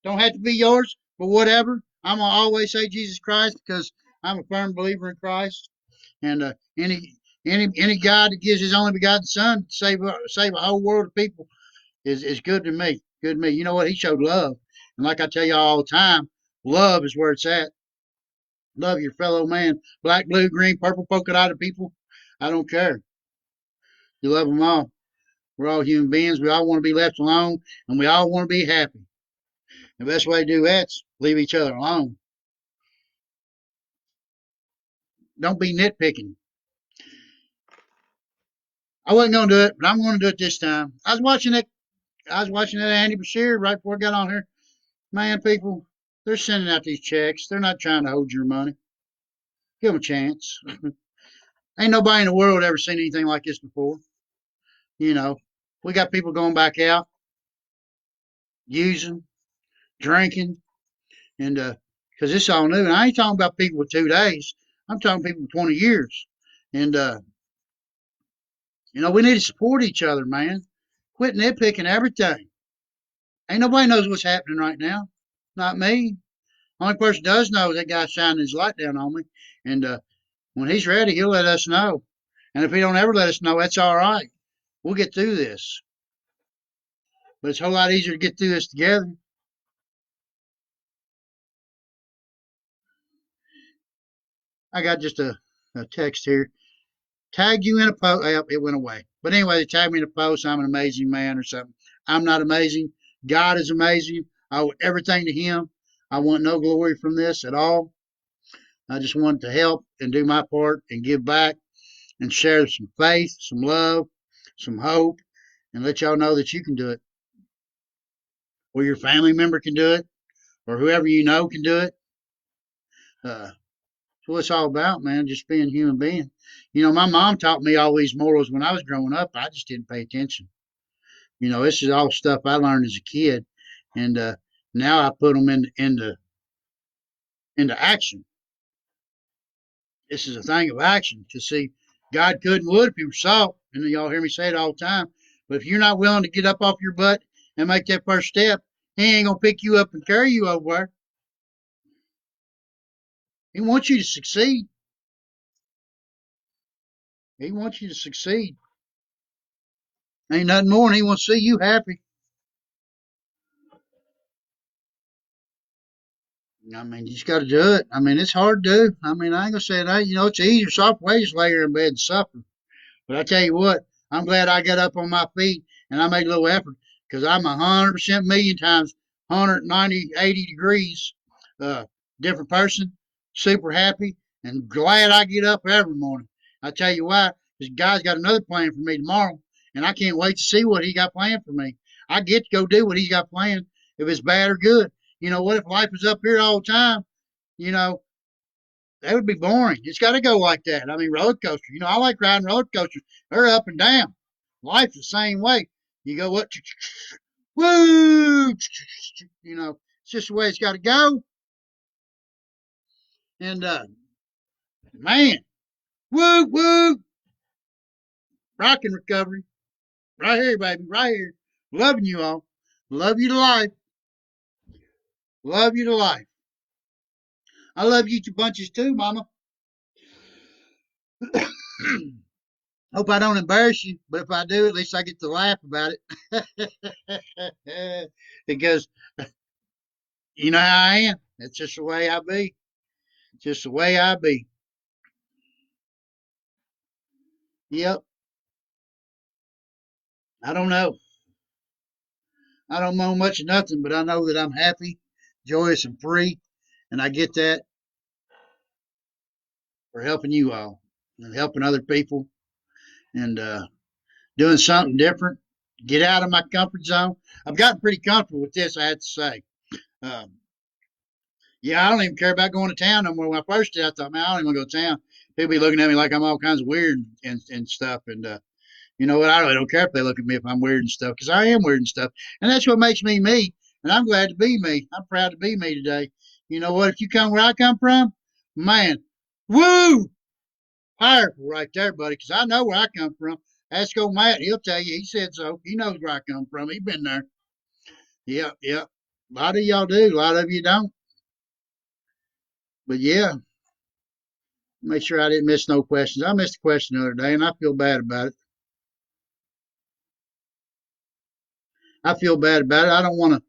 Don't have to be yours, but whatever. I'm gonna always say Jesus Christ because I'm a firm believer in Christ, and any God that gives His only begotten Son to save a whole world of people is good to me. Good to me. You know what? He showed love, and like I tell y'all all the time, love is where it's at. Love your fellow man, black, blue, green, purple, polka dotted people. I don't care. You love them all. We're all human beings. We all want to be left alone, and we all want to be happy. The best way to do that's leave each other alone. Don't be nitpicking. I wasn't gonna do it, but I'm gonna do it this time. I was watching that Andy Bashir right before I got on here. Man, people, they're sending out these checks. They're not trying to hold your money. Give them a chance. Ain't nobody in the world ever seen anything like this before. You know, we got people going back out, using, drinking, and because it's all new. And I ain't talking about people with 2 days. I'm talking people with 20 years. And we need to support each other, man. Quit nitpicking everything. Ain't nobody knows what's happening right now. Not me. Only person does know is that guy shining his light down on me. And when he's ready, he'll let us know. And if he don't ever let us know, that's all right. We'll get through this. But it's a whole lot easier to get through this together. I got just a text here. Tagged you in a post. Yep, it went away. But anyway, they tagged me in a post. I'm an amazing man or something. I'm not amazing. God is amazing. I owe everything to Him. I want no glory from this at all. I just want to help and do my part and give back and share some faith, some love, some hope, and let y'all know that you can do it, or your family member can do it, or whoever you know can do it. That's what it's all about, man. Just being a human being. My mom taught me all these morals when I was growing up. I just didn't pay attention. This is all stuff I learned as a kid, and now I put them into action. This is a thing of action. To see, God could and would if He saw it, and y'all hear me say it all the time. But if you're not willing to get up off your butt and make that first step, He ain't gonna pick you up and carry you over there. He wants you to succeed. He wants you to succeed. Ain't nothing more than He wants to see you happy. I mean, you just got to do it. I mean, it's hard to do. I mean, I ain't gonna say that. It's an easier, soft way to lay here in bed and suffer. But I tell you what, I'm glad I got up on my feet and I made a little effort because I'm 100% million times 190, 80 degrees uh, different person, super happy and glad I get up every morning. I tell you why, because God's got another plan for me tomorrow and I can't wait to see what He got planned for me. I get to go do what He's got planned, if it's bad or good. What if life was up here all the time? You know, that would be boring. It's got to go like that. I mean, roller coaster. I like riding roller coasters. They're up and down. Life's the same way. You go what? Woo! It's just the way it's got to go. And man, woo woo. Rocking recovery. Right here, baby. Right here. Loving you all. Love you to life. Love you to life. I love you to bunches too, Mama. Hope I don't embarrass you, but if I do, at least I get to laugh about it. Because you know how I am. That's just the way I be. Just the way I be. Yep. I don't know. I don't know much of nothing, but I know that I'm happy, joyous, and free. And I get that for helping you all and helping other people and doing something different. Get out of my comfort zone. I've gotten pretty comfortable with this, I have to say. Um, yeah, I don't even care about going to town no more. When I first did, I thought, man, I don't even want to go to town. People be looking at me like I'm all kinds of weird and stuff. And you know what? I really don't care if they look at me if I'm weird and stuff because I am weird and stuff. And that's what makes me me. And I'm glad to be me. I'm proud to be me today. You know what? If you come where I come from, man, woo, powerful right there, buddy, because I know where I come from. Ask old Matt. He'll tell you. He said so. He knows where I come from. He's been there. Yep, yep. A lot of y'all do. A lot of you don't. But yeah, make sure I didn't miss no questions. I missed a question the other day, and I feel bad about it. I feel bad about it. I don't want to.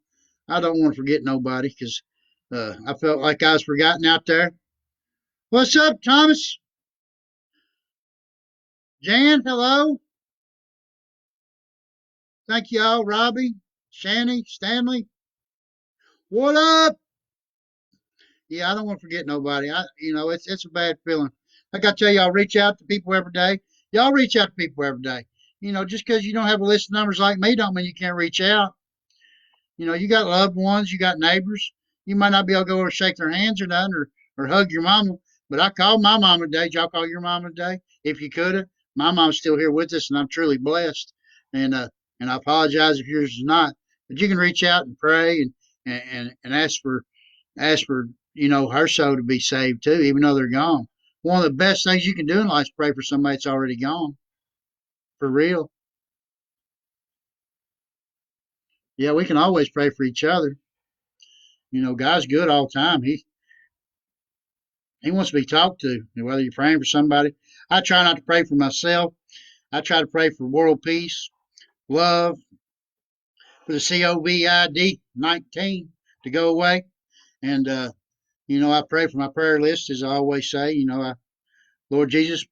I don't want to forget nobody because I felt like I was forgotten out there. What's up, Thomas? Jan, hello. Thank you all. Robbie, Shanny, Stanley. What up? Yeah, I don't want to forget nobody. It's a bad feeling. Like I tell y'all, reach out to people every day. Y'all reach out to people every day. Just because you don't have a list of numbers like me, don't mean you can't reach out. You got loved ones, you got neighbors. You might not be able to go over and shake their hands or nothing, or hug your mama. But I called my mama today. Did y'all call your mama today? If you could have, my mom's still here with us, and I'm truly blessed. And and I apologize if yours is not. But you can reach out and pray and ask for her soul to be saved too, even though they're gone. One of the best things you can do in life is pray for somebody that's already gone, for real. Yeah, we can always pray for each other. God's good all the time. He wants to be talked to. Whether you're praying for somebody, I try not to pray for myself. I try to pray for world peace, love, for the COVID-19 to go away. And I pray for my prayer list, as I always say. Lord Jesus,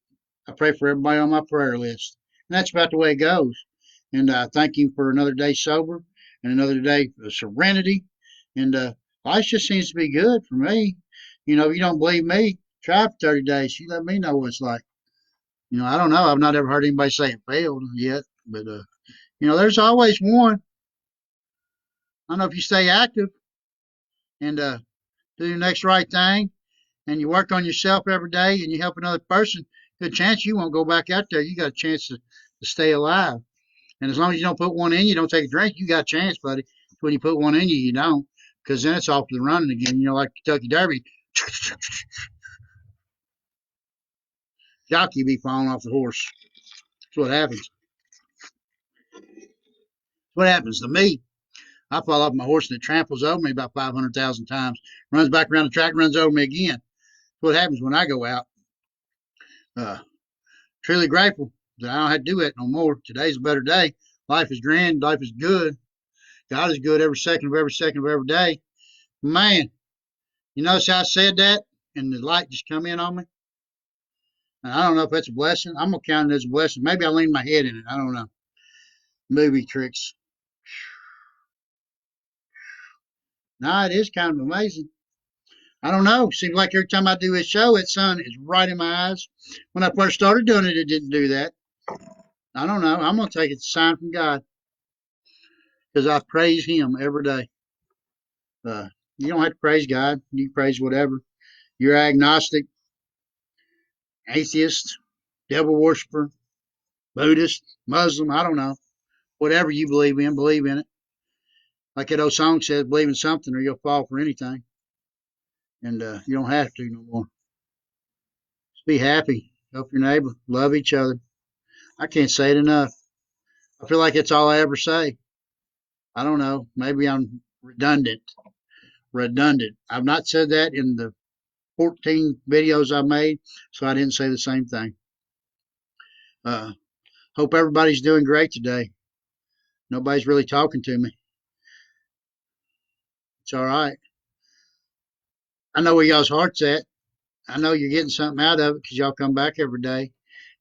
I pray for everybody on my prayer list. And that's about the way it goes. And I thank Him for another day sober and another day of serenity. And life just seems to be good for me. If you don't believe me, try for 30 days. You let me know what it's like. I don't know. I've not ever heard anybody say it failed yet. But, there's always one. I don't know if you stay active and do the next right thing and you work on yourself every day and you help another person, good chance you won't go back out there. You got a chance to stay alive. And as long as you don't put one in, you don't take a drink, you got a chance, buddy. When you put one in you, you don't. Because then it's off to the running again. Like Kentucky Derby. Jockey be falling off the horse. That's what happens. What happens to me? I fall off my horse and it tramples over me about 500,000 times. Runs back around the track, runs over me again. That's what happens when I go out. Uh, Truly grateful that I don't have to do that no more. Today's a better day. Life is grand. Life is good. God is good every second of every day. Man, you notice how I said that and the light just come in on me? And I don't know if that's a blessing. I'm going to count it as a blessing. Maybe I leaned my head in it. I don't know. Movie tricks. No, it is kind of amazing. I don't know. Seems like every time I do a show, that sun is right in my eyes. When I first started doing it, it didn't do that. I don't know. I'm going to take it as a sign from God because I praise Him every day. You don't have to praise God. You can praise whatever. You're agnostic, atheist, devil worshiper, Buddhist, Muslim. I don't know. Whatever you believe in it. Like that old song says, believe in something or you'll fall for anything. And you don't have to no more. Just be happy. Help your neighbor. Love each other. I can't say it enough. I feel like it's all I ever say. I don't know. Maybe I'm redundant. Redundant. I've not said that in the 14 videos I made, so I didn't say the same thing. Uh, Hope everybody's doing great today. Nobody's really talking to me. It's all right. I know where y'all's heart's at. I know you're getting something out of it because y'all come back every day.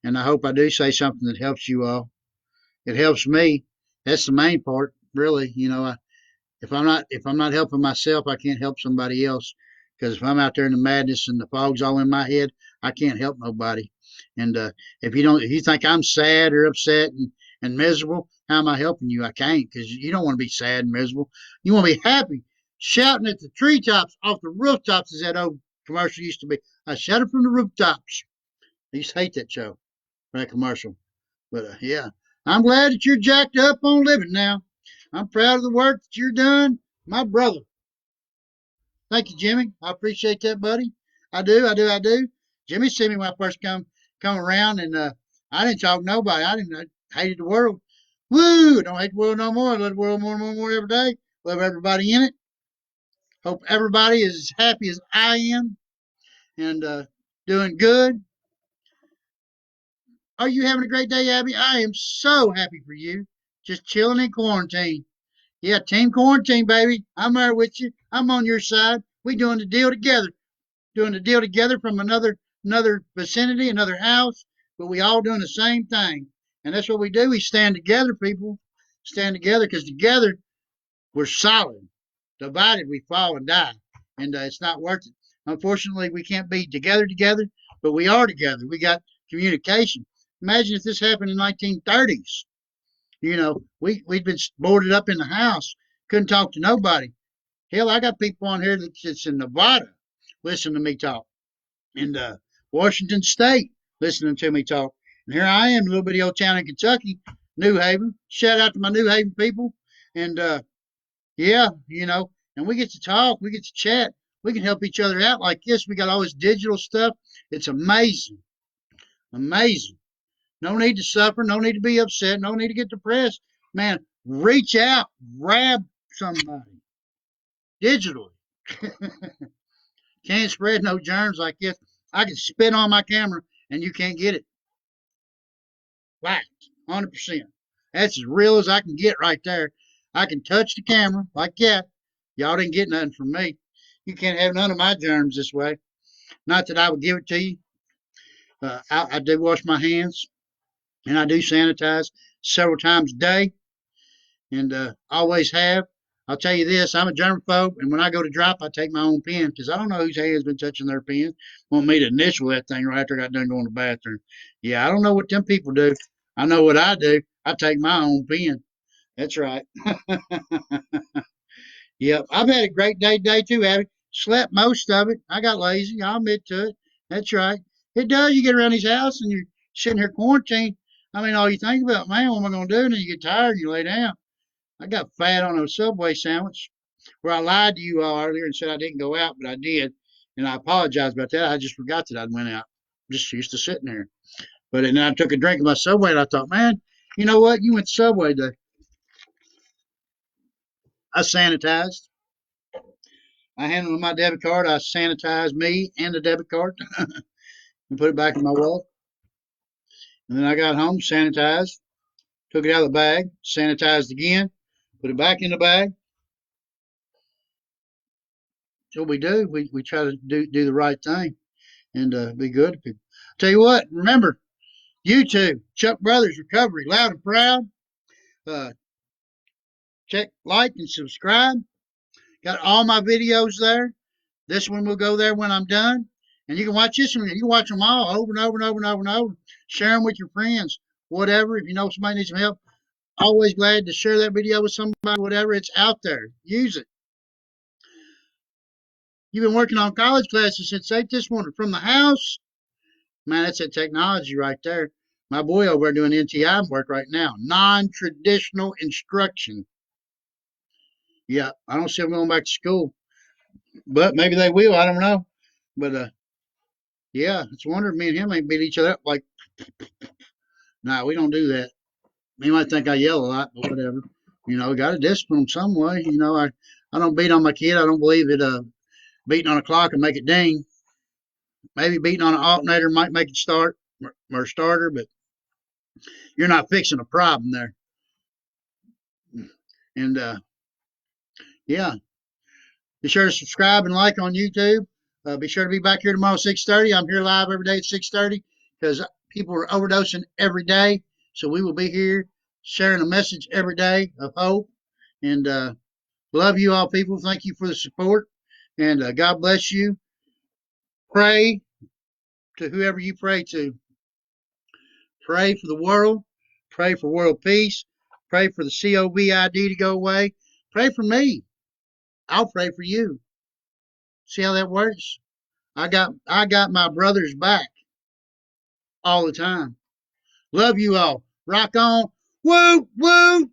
And I hope I do say something that helps you all. It helps me. That's the main part, really. If I'm not helping myself, I can't help somebody else. Because if I'm out there in the madness and the fog's all in my head, I can't help nobody. And if you think I'm sad or upset and miserable, how am I helping you? I can't, because you don't want to be sad and miserable. You want to be happy, shouting at the treetops, off the rooftops, as that old commercial used to be. I shout it from the rooftops. I used to hate that show, that commercial. But yeah, I'm glad that you're jacked up on living now. I'm proud of the work that you're doing, my brother. Thank you, Jimmy. I appreciate that, buddy. I do, I do, I do. Jimmy seen me when I first come around, and I didn't talk to nobody. I hated the world. Woo! Don't hate the world no more. I love the world more and more and more every day. Love everybody in it. Hope everybody is as happy as I am and doing good. Are you having a great day, Abby? I am so happy for you. Just chilling in quarantine. Yeah, team quarantine, baby. I'm there with you. I'm on your side. We doing the deal together. Doing the deal together from another vicinity, another house, but we all doing the same thing. And that's what we do. We stand together, people. Stand together because together we're solid. Divided, we fall and die. And it's not worth it. Unfortunately, we can't be together, but we are together. We got communication. Imagine if this happened in 1930s. We'd been boarded up in the house, couldn't talk to nobody. Hell, I got people on here that's in Nevada listening to me talk, and Washington State listening to me talk. And here I am, a little bitty old town in Kentucky, New Haven. Shout out to my New Haven people. And yeah, and we get to talk, we get to chat, we can help each other out like this. We got all this digital stuff. It's amazing, amazing. No need to suffer. No need to be upset. No need to get depressed. Man, reach out, grab somebody digitally. Can't spread no germs like this. I can spit on my camera and you can't get it. Fact, 100%. That's as real as I can get right there. I can touch the camera like that. Y'all didn't get nothing from me. You can't have none of my germs this way. Not that I would give it to you. I do wash my hands and I do sanitize several times a day, and always have. I'll tell you this, I'm a germaphobe, and when I go to drop, I take my own pen because I don't know whose hand's been touching their pen. Want me to initial that thing right after I got done going to the bathroom. Yeah, I don't know what them people do. I know what I do. I take my own pen. That's right. Yep, I've had a great day today too, Abby. Slept most of it. I got lazy. I'll admit to it. That's right. It does. You get around these house and you're sitting here quarantined. I mean, all you think about, man, what am I going to do? And then you get tired and you lay down. I got fat on a Subway sandwich where I lied to you all earlier and said I didn't go out, but I did. And I apologize about that. I just forgot that I'd went out. Just used to sitting there. But then I took a drink of my Subway and I thought, man, you know what? You went to Subway today. I sanitized. I handled my debit card. I sanitized me and the debit card and put it back in my wallet. And then I got home, sanitized, took it out of the bag, sanitized again, put it back in the bag. So we do. We try to do the right thing and be good to people. Tell you what, remember, YouTube, Chuck Brothers Recovery, loud and proud. Uh, Check, like, and subscribe. Got all my videos there. This one will go there when I'm done. And you can watch this one. You can watch them all over and over and over and over and over. Share them with your friends, whatever. If you know somebody needs some help, always glad to share that video with somebody, whatever. It's out there. Use it. You've been working on college classes since 8 this morning from the house. Man, that's that technology right there. My boy over there doing NTI work right now. Non-traditional instruction. Yeah, I don't see them going back to school, but maybe they will. I don't know. But yeah, it's a wonder me and him ain't beat each other up like No, we don't do that. You might think I yell a lot, but whatever. Got to discipline them some way. I don't beat on my kid. I don't believe that beating on a clock and make it ding. Maybe beating on an alternator might make it start or starter, but you're not fixing a problem there. And yeah, be sure to subscribe and like on YouTube. Be sure to be back here tomorrow 6:30. I'm here live every day at 6:30 because people are overdosing every day. So we will be here sharing a message every day of hope. And love you all, people. Thank you for the support. And God bless you. Pray to whoever you pray to. Pray for the world. Pray for world peace. Pray for the COVID to go away. Pray for me. I'll pray for you. See how that works? I got my brother's back all the time. Love you all. Rock on. Woo, woo.